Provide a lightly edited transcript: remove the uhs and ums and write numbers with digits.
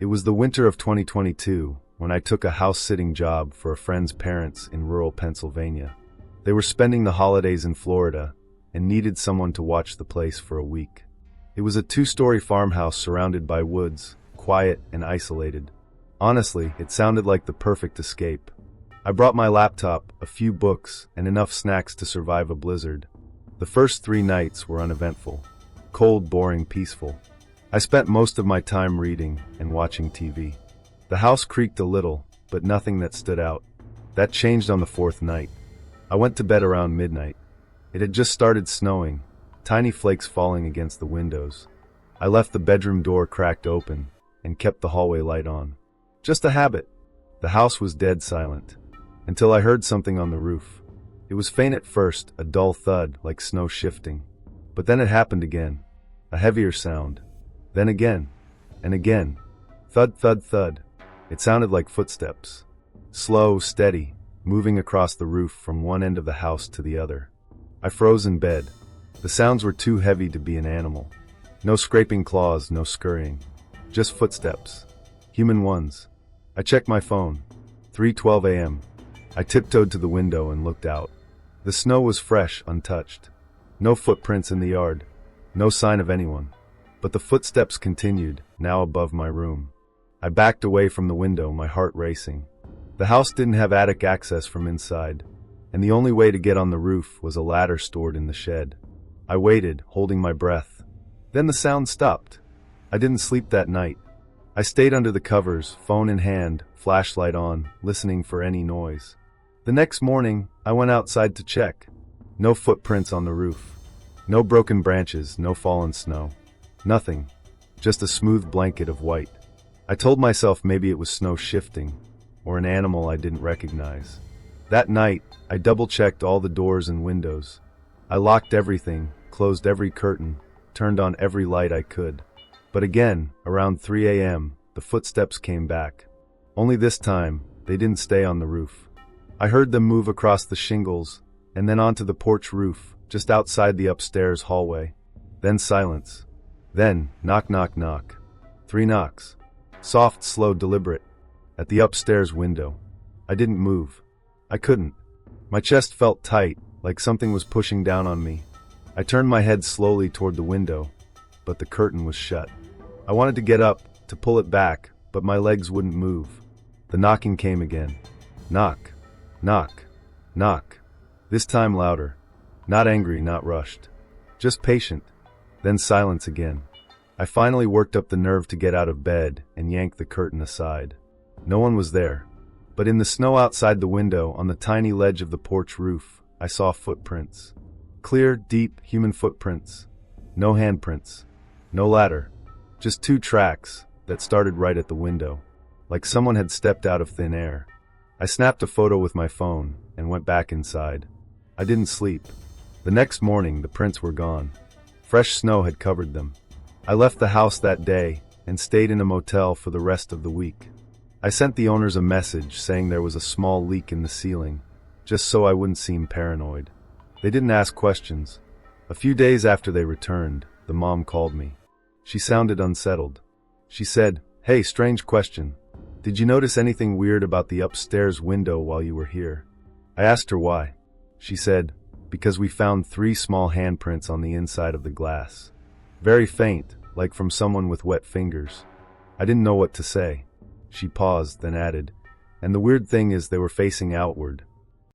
It was the winter of 2022 when I took a house-sitting job for a friend's parents in rural Pennsylvania. They were spending the holidays in Florida and needed someone to watch the place for a week. It was a 2-story farmhouse surrounded by woods, quiet and isolated. Honestly, it sounded like the perfect escape. I brought my laptop, a few books, and enough snacks to survive a blizzard. The first 3 nights were uneventful. Cold, boring, peaceful. I spent most of my time reading and watching TV. The house creaked a little, but nothing that stood out. That changed on the 4th night. I went to bed around midnight. It had just started snowing, tiny flakes falling against the windows. I left the bedroom door cracked open and kept the hallway light on. Just a habit. The house was dead silent, until I heard something on the roof. It was faint at first, a dull thud like snow shifting. But then it happened again. A heavier sound. Then again, and again. Thud, thud, thud. It sounded like footsteps. Slow, steady, moving across the roof from one end of the house to the other. I froze in bed. The sounds were too heavy to be an animal. No scraping claws, no scurrying. Just footsteps. Human ones. I checked my phone. 3:12 a.m. I tiptoed to the window and looked out. The snow was fresh, untouched. No footprints in the yard. No sign of anyone. But the footsteps continued, now above my room. I backed away from the window, my heart racing. The house didn't have attic access from inside, and the only way to get on the roof was a ladder stored in the shed. I waited, holding my breath. Then the sound stopped. I didn't sleep that night. I stayed under the covers, phone in hand, flashlight on, listening for any noise. The next morning, I went outside to check. No footprints on the roof. No broken branches, no fallen snow. Nothing. Just a smooth blanket of white. I told myself maybe it was snow shifting, or an animal I didn't recognize. That night, I double-checked all the doors and windows. I locked everything, closed every curtain, turned on every light I could. But again, around 3 a.m., the footsteps came back. Only this time, they didn't stay on the roof. I heard them move across the shingles, and then onto the porch roof, just outside the upstairs hallway. Then silence. Then, knock, knock, knock. 3 knocks. Soft, slow, deliberate. At the upstairs window. I didn't move. I couldn't. My chest felt tight, like something was pushing down on me. I turned my head slowly toward the window, but the curtain was shut. I wanted to get up, to pull it back, but my legs wouldn't move. The knocking came again. Knock. Knock. Knock. This time louder. Not angry, not rushed. Just patient. Then silence again. I finally worked up the nerve to get out of bed and yank the curtain aside. No one was there. But in the snow outside the window, on the tiny ledge of the porch roof, I saw footprints. Clear, deep, human footprints. No handprints. No ladder. Just 2 tracks that started right at the window, like someone had stepped out of thin air. I snapped a photo with my phone and went back inside. I didn't sleep. The next morning, the prints were gone. Fresh snow had covered them. I left the house that day and stayed in a motel for the rest of the week. I sent the owners a message saying there was a small leak in the ceiling, just so I wouldn't seem paranoid. They didn't ask questions. A few days after they returned, the mom called me. She sounded unsettled. She said, "Hey, strange question. Did you notice anything weird about the upstairs window while you were here?" I asked her why. She said, "Because we found 3 small handprints on the inside of the glass. Very faint, like from someone with wet fingers." I didn't know what to say. She paused, then added, "And the weird thing is they were facing outward,